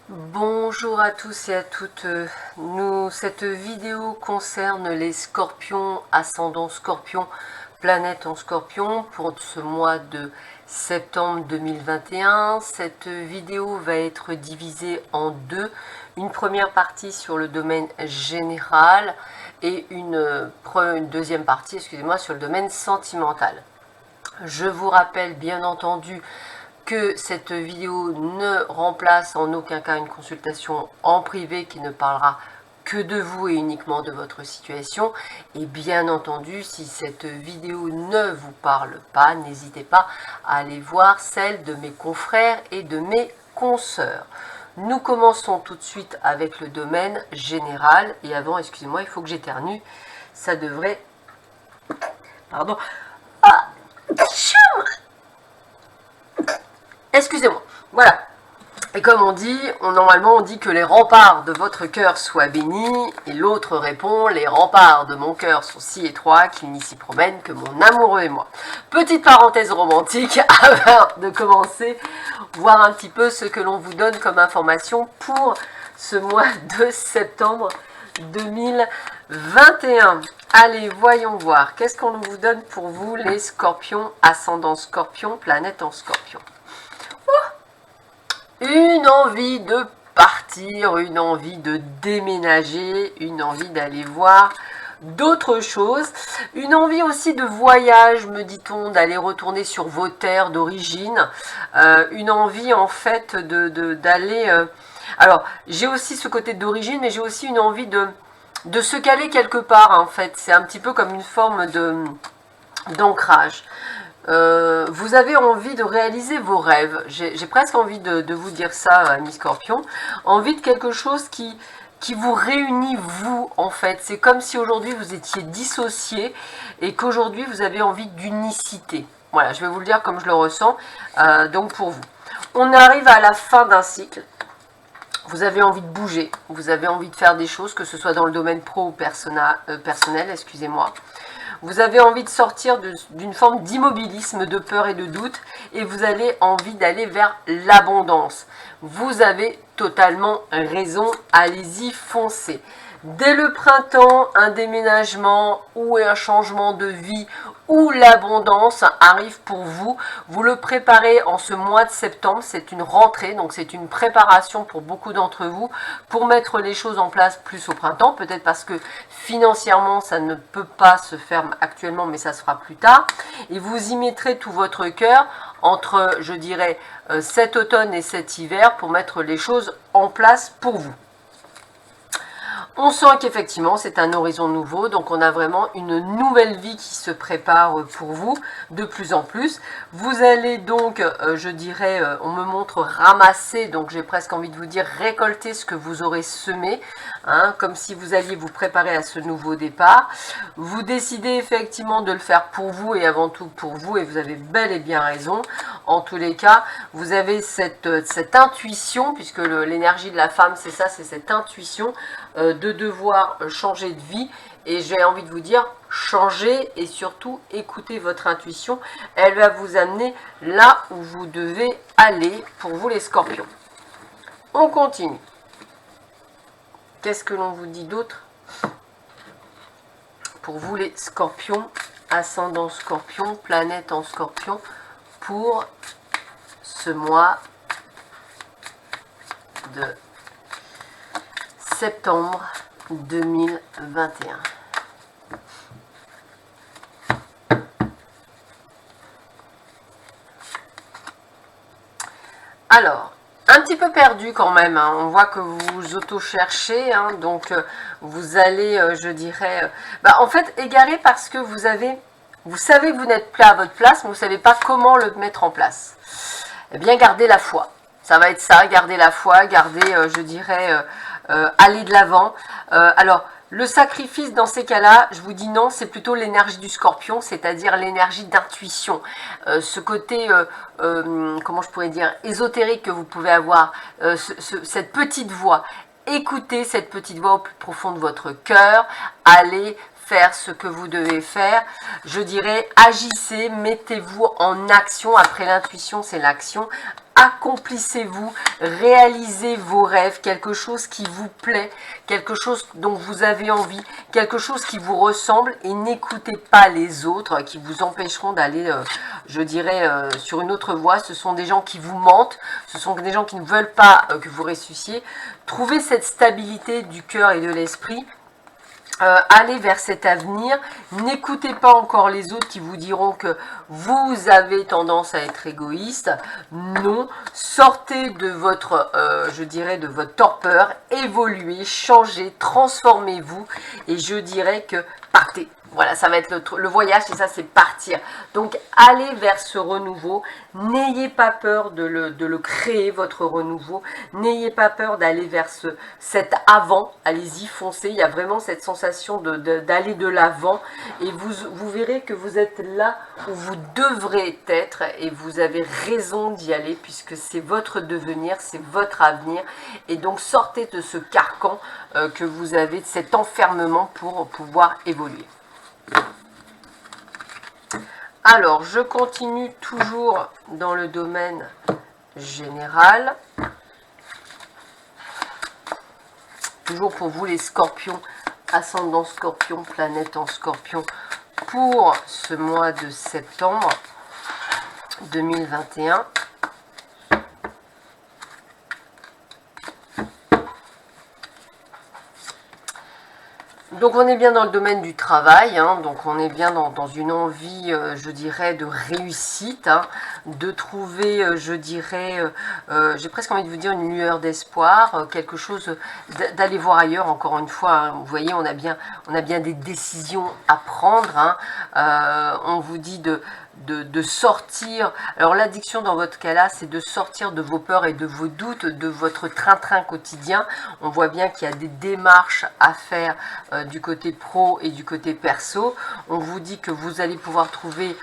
Bonjour à tous et à toutes. Cette vidéo concerne les scorpions, ascendant scorpion, planète en scorpion pour ce mois de septembre 2021. Cette vidéo va être divisée en deux. Une première partie sur le domaine général et une deuxième partie, excusez-moi, sur le domaine sentimental. Je vous rappelle bien entendu que cette vidéo ne remplace en aucun cas une consultation en privé qui ne parlera que de vous et uniquement de votre situation. Et bien entendu, si cette vidéo ne vous parle pas, n'hésitez pas à aller voir celle de mes confrères et de mes consoeurs. Nous commençons tout de suite avec le domaine général. Et avant, excusez-moi, il faut que j'éternue. Ça devrait... Pardon. Ah, excusez-moi, voilà. Et comme on dit, normalement on dit que les remparts de votre cœur soient bénis, et l'autre répond, les remparts de mon cœur sont si étroits qu'il n'y s'y promène que mon amoureux et moi. Petite parenthèse romantique avant de commencer, voir un petit peu ce que l'on vous donne comme information pour ce mois de septembre 2021. Allez, voyons voir, qu'est-ce qu'on vous donne pour vous les scorpions, ascendant scorpion, planète en scorpion. Une envie de partir, une envie de déménager, une envie d'aller voir d'autres choses, une envie aussi de voyage, me dit-on, d'aller retourner sur vos terres d'origine, une envie en fait d'aller... alors, j'ai aussi ce côté d'origine, mais j'ai aussi une envie de se caler quelque part, en fait. C'est un petit peu comme une forme d'ancrage. Vous avez envie de réaliser vos rêves. J'ai presque envie de vous dire ça, amis Scorpion. Envie de quelque chose qui vous réunit, vous, en fait. C'est comme si aujourd'hui vous étiez dissociés et qu'aujourd'hui vous avez envie d'unicité. Voilà, je vais vous le dire comme je le ressens. Donc pour vous. On arrive à la fin d'un cycle. Vous avez envie de bouger. Vous avez envie de faire des choses, que ce soit dans le domaine pro ou personnel, excusez-moi. Vous avez envie de sortir d'une forme d'immobilisme, de peur et de doute, et vous avez envie d'aller vers l'abondance. Vous avez totalement raison, allez-y, foncez. Dès le printemps, un déménagement ou un changement de vie ou l'abondance arrive pour vous. Vous le préparez en ce mois de septembre, c'est une rentrée, donc c'est une préparation pour beaucoup d'entre vous pour mettre les choses en place plus au printemps, peut-être parce que financièrement ça ne peut pas se faire actuellement, mais ça se fera plus tard. Et vous y mettrez tout votre cœur entre, je dirais, cet automne et cet hiver pour mettre les choses en place pour vous. On sent qu'effectivement c'est un horizon nouveau, donc on a vraiment une nouvelle vie qui se prépare pour vous de plus en plus. Vous allez donc, je dirais, on me montre ramasser, donc j'ai presque envie de vous dire récolter ce que vous aurez semé, hein, comme si vous alliez vous préparer à ce nouveau départ. Vous décidez effectivement de le faire pour vous et avant tout pour vous, et vous avez bel et bien raison. En tous les cas, vous avez cette intuition, puisque l'énergie de la femme c'est ça, c'est cette intuition de devoir changer de vie, et j'ai envie de vous dire changer et surtout écoutez votre intuition, elle va vous amener là où vous devez aller pour vous les scorpions. On continue. Qu'est-ce que l'on vous dit d'autre pour vous les scorpions, ascendant scorpion, planète en scorpion pour ce mois de septembre 2021. Alors, un petit peu perdu quand même, hein. On voit que vous vous auto-cherchez, hein, donc vous allez, je dirais, en fait, égaré parce que vous savez que vous n'êtes pas à votre place, mais vous ne savez pas comment le mettre en place. Eh bien, gardez la foi. Ça va être ça, gardez la foi, gardez, je dirais, aller de l'avant. Alors, le sacrifice dans ces cas-là, je vous dis non, c'est plutôt l'énergie du scorpion, c'est-à-dire l'énergie d'intuition. Ce côté, comment je pourrais dire, ésotérique que vous pouvez avoir, cette petite voix. Écoutez cette petite voix au plus profond de votre cœur, allez faire ce que vous devez faire. Je dirais, agissez, mettez-vous en action. Après l'intuition, c'est l'action. Accomplissez-vous, réalisez vos rêves, quelque chose qui vous plaît, quelque chose dont vous avez envie, quelque chose qui vous ressemble, et n'écoutez pas les autres qui vous empêcheront d'aller, je dirais, sur une autre voie. Ce sont des gens qui vous mentent, ce sont des gens qui ne veulent pas que vous ressuscitiez. Trouvez cette stabilité du cœur et de l'esprit. Allez vers cet avenir, n'écoutez pas encore les autres qui vous diront que vous avez tendance à être égoïste. Non, sortez de votre, je dirais, de votre torpeur, évoluez, changez, transformez-vous, et je dirais que partez. Voilà, ça va être le voyage, et ça, c'est partir. Donc, allez vers ce renouveau. N'ayez pas peur de le créer, votre renouveau. N'ayez pas peur d'aller vers cet avant. Allez-y, foncez. Il y a vraiment cette sensation d'aller de l'avant. Et vous verrez que vous êtes là où vous devrez être. Et vous avez raison d'y aller, puisque c'est votre devenir, c'est votre avenir. Et donc, sortez de ce carcan que vous avez, de cet enfermement pour pouvoir évoluer. Alors, je continue toujours dans le domaine général. Toujours pour vous les scorpions, ascendant scorpion, planète en scorpion, pour ce mois de septembre 2021. Donc on est bien dans le domaine du travail, hein, donc on est bien dans une envie, je dirais, de réussite, hein, de trouver, je dirais, j'ai presque envie de vous dire une lueur d'espoir, quelque chose, d'aller voir ailleurs, encore une fois, hein, vous voyez, on a bien des décisions à prendre, hein, on vous dit de sortir. Alors l'addiction dans votre cas là, c'est de sortir de vos peurs et de vos doutes, de votre train-train quotidien. On voit bien qu'il y a des démarches à faire du côté pro et du côté perso. On vous dit que vous allez pouvoir trouver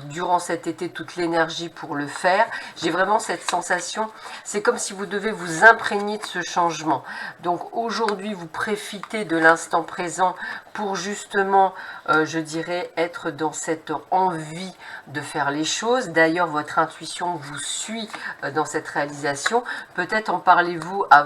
durant cet été toute l'énergie pour le faire. J'ai vraiment cette sensation, c'est comme si vous devez vous imprégner de ce changement. Donc aujourd'hui, vous profitez de l'instant présent pour justement, je dirais, être dans cette envie de faire les choses. D'ailleurs, votre intuition vous suit dans cette réalisation. Peut-être en parlez-vous à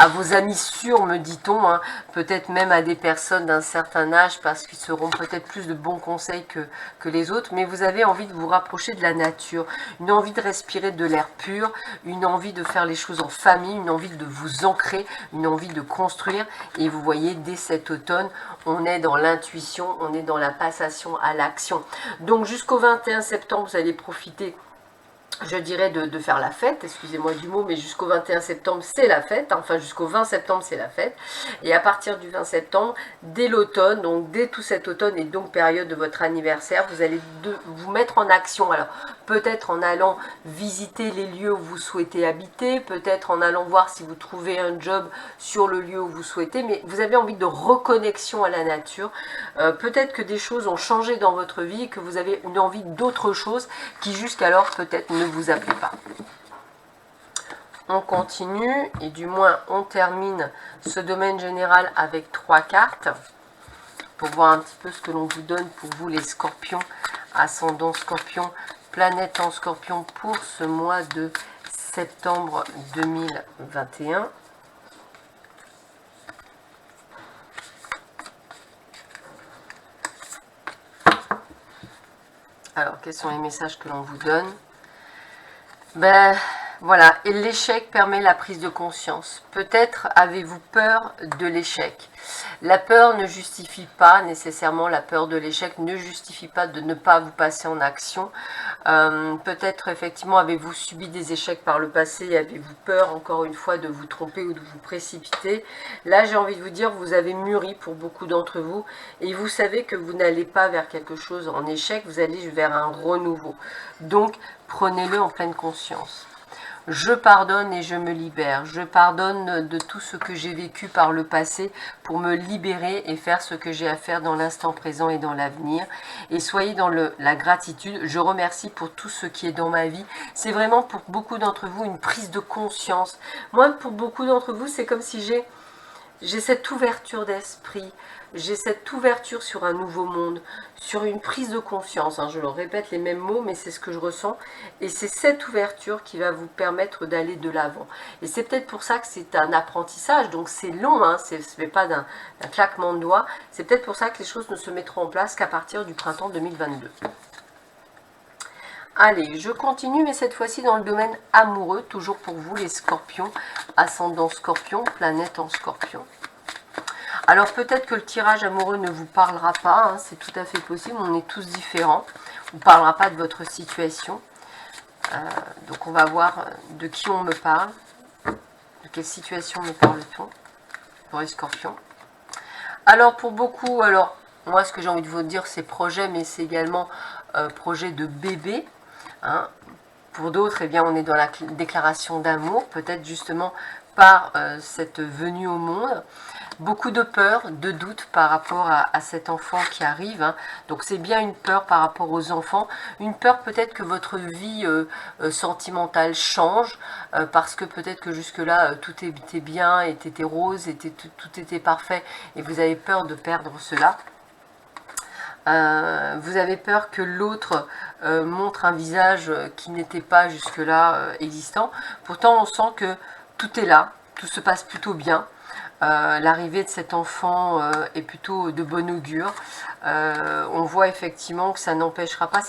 vos amis sûrs, me dit-on, hein, peut-être même à des personnes d'un certain âge, parce qu'ils seront peut-être plus de bons conseils que les autres, mais vous avez envie de vous rapprocher de la nature, une envie de respirer de l'air pur, une envie de faire les choses en famille, une envie de vous ancrer, une envie de construire, et vous voyez, dès cet automne, on est dans l'intuition, on est dans la passation à l'action. Donc jusqu'au 21 septembre, vous allez profiter, je dirais, de faire la fête, excusez-moi du mot, mais jusqu'au 21 septembre, c'est la fête, enfin jusqu'au 20 septembre, c'est la fête, et à partir du 20 septembre, dès l'automne, donc dès tout cet automne, et donc période de votre anniversaire, vous allez vous mettre en action, alors peut-être en allant visiter les lieux où vous souhaitez habiter, peut-être en allant voir si vous trouvez un job sur le lieu où vous souhaitez, mais vous avez envie de reconnexion à la nature, peut-être que des choses ont changé dans votre vie, que vous avez une envie d'autre chose, qui jusqu'alors peut-être ne vous appelez pas. On continue, et du moins on termine ce domaine général avec 3 cartes, pour voir un petit peu ce que l'on vous donne pour vous les scorpions, ascendant scorpion, planète en scorpion pour ce mois de septembre 2021. Alors, quels sont les messages que l'on vous donne? Ben, voilà, et l'échec permet la prise de conscience. Peut-être avez-vous peur de l'échec. La peur ne justifie pas nécessairement, la peur de l'échec ne justifie pas de ne pas vous passer en action. Peut-être effectivement avez-vous subi des échecs par le passé et avez-vous peur encore une fois de vous tromper ou de vous précipiter. Là, j'ai envie de vous dire, vous avez mûri pour beaucoup d'entre vous et vous savez que vous n'allez pas vers quelque chose en échec, vous allez vers un renouveau. Donc, prenez-le en pleine conscience. Je pardonne et je me libère. Je pardonne de tout ce que j'ai vécu par le passé pour me libérer et faire ce que j'ai à faire dans l'instant présent et dans l'avenir. Et soyez dans la gratitude. Je remercie pour tout ce qui est dans ma vie. C'est vraiment pour beaucoup d'entre vous une prise de conscience. Moi, pour beaucoup d'entre vous, c'est comme si j'ai j'ai cette ouverture d'esprit, j'ai cette ouverture sur un nouveau monde, sur une prise de conscience. Hein, je le répète les mêmes mots, mais c'est ce que je ressens. Et c'est cette ouverture qui va vous permettre d'aller de l'avant. Et c'est peut-être pour ça que c'est un apprentissage, donc c'est long, hein, ce n'est pas d'un claquement de doigts. C'est peut-être pour ça que les choses ne se mettront en place qu'à partir du printemps 2022. Allez, je continue, mais cette fois-ci dans le domaine amoureux, toujours pour vous les scorpions, ascendant scorpion, planète en scorpion. Alors peut-être que le tirage amoureux ne vous parlera pas, hein, c'est tout à fait possible, on est tous différents, on ne parlera pas de votre situation. Donc on va voir de qui on me parle, de quelle situation me parle-t-on pour les scorpions. Alors pour beaucoup, alors moi ce que j'ai envie de vous dire c'est projet, mais c'est également projet de bébé. Hein. Pour d'autres, eh bien, on est dans la déclaration d'amour, peut-être justement par cette venue au monde. Beaucoup de peur, de doute par rapport à cet enfant qui arrive. Hein. Donc c'est bien une peur par rapport aux enfants. Une peur peut-être que votre vie sentimentale change, parce que peut-être que jusque-là, tout était bien, était rose, tout était parfait, et vous avez peur de perdre cela. Vous avez peur que l'autre montre un visage qui n'était pas jusque-là existant. Pourtant, on sent que tout est là, tout se passe plutôt bien. L'arrivée de cet enfant est plutôt de bon augure. On voit effectivement que ça n'empêchera pas,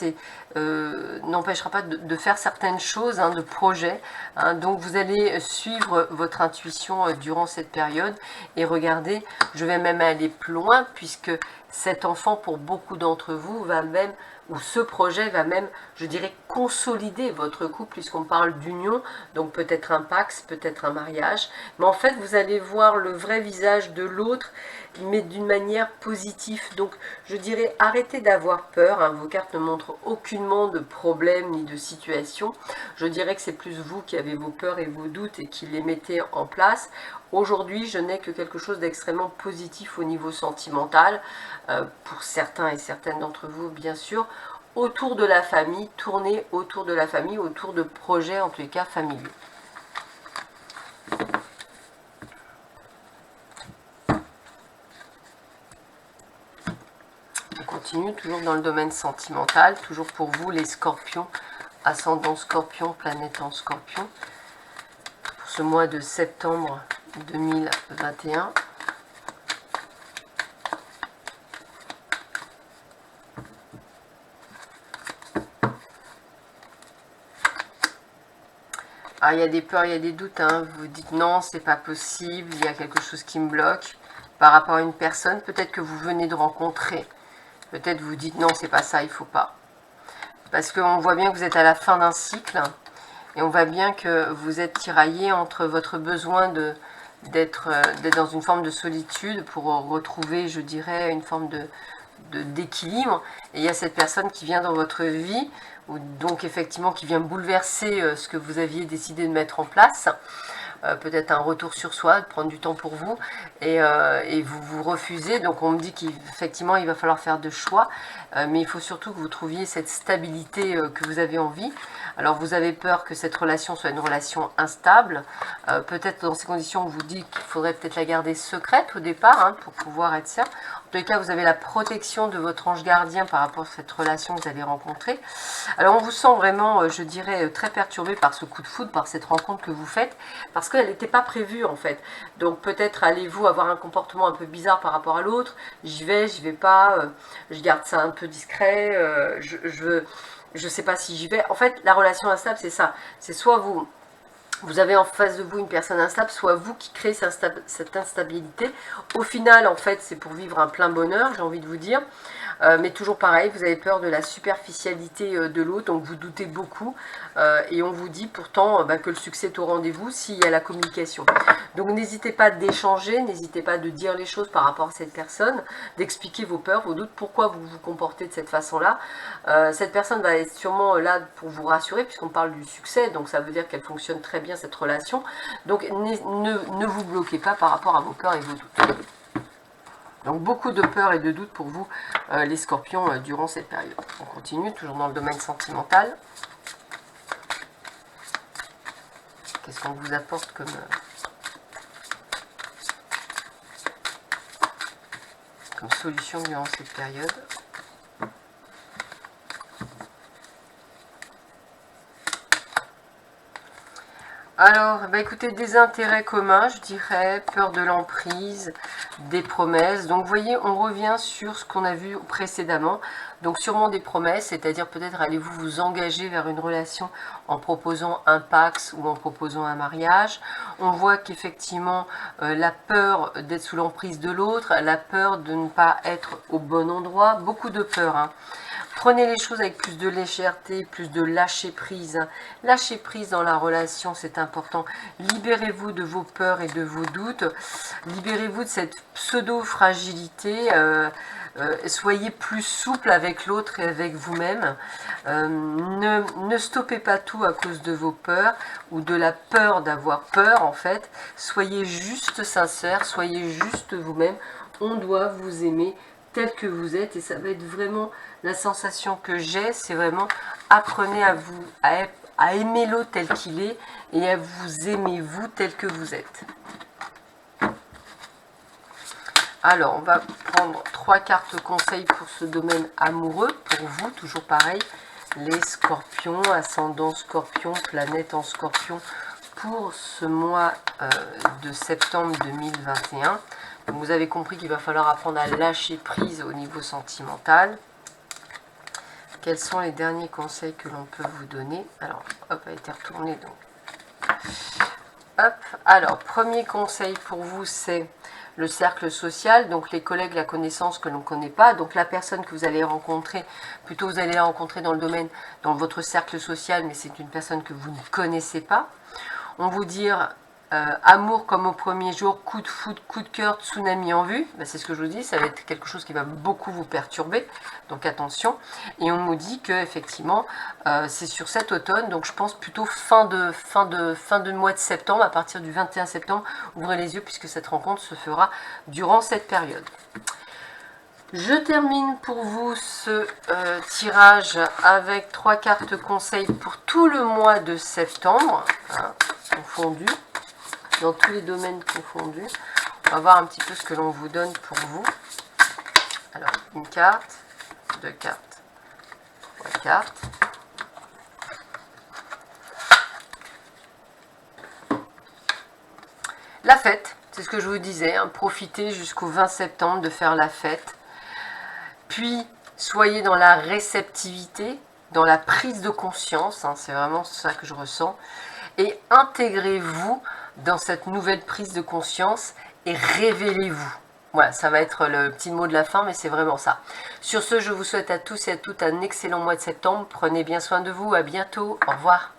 de faire certaines choses, hein, de projets. Hein. Donc vous allez suivre votre intuition durant cette période. Et regardez, je vais même aller plus loin, puisque cet enfant, pour beaucoup d'entre vous, va même, ou ce projet va même, je dirais, consolider votre couple, puisqu'on parle d'union, donc peut-être un pax, peut-être un mariage. Mais en fait, vous allez voir le vrai visage de l'autre, mais d'une manière positive. Donc, je dirais, arrêtez d'avoir peur. Hein. Vos cartes ne montrent aucunement de problème ni de situation. Je dirais que c'est plus vous qui avez vos peurs et vos doutes et qui les mettez en place. Aujourd'hui, je n'ai que quelque chose d'extrêmement positif au niveau sentimental, pour certains et certaines d'entre vous, bien sûr, autour de la famille, tournez autour de la famille, autour de projets, en tous les cas, familiaux. On continue, toujours dans le domaine sentimental, toujours pour vous, les scorpions, ascendant scorpion, planète en scorpion, pour ce mois de septembre 2021. Ah, il y a des peurs, il y a des doutes, hein. Vous dites non, c'est pas possible, il y a quelque chose qui me bloque par rapport à une personne, peut-être que vous venez de rencontrer. Peut-être vous dites non, c'est pas ça, il faut pas. Parce qu'on voit bien que vous êtes à la fin d'un cycle, et on voit bien que vous êtes tiraillé entre votre besoin d'être dans une forme de solitude pour retrouver, je dirais, une forme d'équilibre. Et il y a cette personne qui vient dans votre vie, ou donc effectivement qui vient bouleverser ce que vous aviez décidé de mettre en place. Peut-être un retour sur soi, de prendre du temps pour vous, et vous vous refusez. Donc on me dit qu'effectivement il va falloir faire de choix, mais il faut surtout que vous trouviez cette stabilité que vous avez envie. Alors vous avez peur que cette relation soit une relation instable, peut-être dans ces conditions on vous dit qu'il faudrait peut-être la garder secrète au départ, hein, pour pouvoir être sûr. En tous les cas, vous avez la protection de votre ange gardien par rapport à cette relation que vous avez rencontrée. Alors on vous sent vraiment, je dirais, très perturbé par ce coup de foudre, par cette rencontre que vous faites, parce qu'elle n'était pas prévue en fait. Donc peut-être allez-vous avoir un comportement un peu bizarre par rapport à l'autre, j'y vais pas, je garde ça un peu discret, je sais pas si j'y vais. En fait, la relation instable, c'est ça. C'est soit vous avez en face de vous une personne instable, soit vous qui créez cette instabilité. Au final, en fait, c'est pour vivre un plein bonheur, j'ai envie de vous dire. Mais toujours pareil, vous avez peur de la superficialité de l'autre, donc vous doutez beaucoup. Et on vous dit pourtant que le succès est au rendez-vous s'il y a la communication. Donc n'hésitez pas d'échanger, n'hésitez pas de dire les choses par rapport à cette personne, d'expliquer vos peurs, vos doutes, pourquoi vous vous comportez de cette façon-là. Cette personne va être sûrement là pour vous rassurer, puisqu'on parle du succès, donc ça veut dire qu'elle fonctionne très bien cette relation. Donc ne vous bloquez pas par rapport à vos peurs et vos doutes. Donc beaucoup de peur et de doute pour vous, les scorpions, durant cette période. On continue, toujours dans le domaine sentimental. Qu'est-ce qu'on vous apporte comme comme solution durant cette période? Alors, bah écoutez, des intérêts communs, je dirais, peur de l'emprise, des promesses. Donc, vous voyez, on revient sur ce qu'on a vu précédemment. Donc, sûrement des promesses, c'est-à-dire peut-être allez-vous vous engager vers une relation en proposant un Pacs ou en proposant un mariage. On voit qu'effectivement, la peur d'être sous l'emprise de l'autre, la peur de ne pas être au bon endroit, beaucoup de peur, hein. Prenez les choses avec plus de légèreté, plus de lâcher prise. Lâcher prise dans la relation, c'est important. Libérez-vous de vos peurs et de vos doutes. Libérez-vous de cette pseudo-fragilité. Soyez plus souple avec l'autre et avec vous-même. Ne stoppez pas tout à cause de vos peurs ou de la peur d'avoir peur, en fait. Soyez juste sincère, soyez juste vous-même. On doit vous aimer tel que vous êtes et ça va être vraiment la sensation que j'ai, c'est vraiment apprenez à vous à aimer l'autre tel qu'il est et à vous aimer vous tel que vous êtes. Alors on va prendre 3 cartes conseils pour ce domaine amoureux, pour vous, toujours pareil, les scorpions, ascendant scorpion, planète en scorpion, pour ce mois de septembre 2021. Donc vous avez compris qu'il va falloir apprendre à lâcher prise au niveau sentimental. Quels sont les derniers conseils que l'on peut vous donner? Alors, hop, elle a été retournée. Donc. Hop, alors, premier conseil pour vous, c'est le cercle social, donc les collègues, la connaissance que l'on ne connaît pas. Donc la personne que vous allez rencontrer, plutôt vous allez la rencontrer dans le domaine, dans votre cercle social, mais c'est une personne que vous ne connaissez pas. On vous dit amour comme au premier jour, coup de foudre, coup de cœur, tsunami en vue. Ben, c'est ce que je vous dis, ça va être quelque chose qui va beaucoup vous perturber. Donc attention. Et on nous dit que effectivement, c'est sur cet automne, donc je pense plutôt fin de mois de septembre, à partir du 21 septembre, ouvrez les yeux puisque cette rencontre se fera durant cette période. Je termine pour vous ce tirage avec 3 cartes conseils pour tout le mois de septembre, hein, confondu, dans tous les domaines confondus. On va voir un petit peu ce que l'on vous donne pour vous. Alors, une carte, 2 cartes, 3 cartes. La fête, c'est ce que je vous disais, hein, profitez jusqu'au 20 septembre de faire la fête. Puis, soyez dans la réceptivité, dans la prise de conscience, hein, c'est vraiment ça que je ressens. Et intégrez-vous dans cette nouvelle prise de conscience et révélez-vous. Voilà, ça va être le petit mot de la fin, mais c'est vraiment ça. Sur ce, je vous souhaite à tous et à toutes un excellent mois de septembre. Prenez bien soin de vous, à bientôt, au revoir.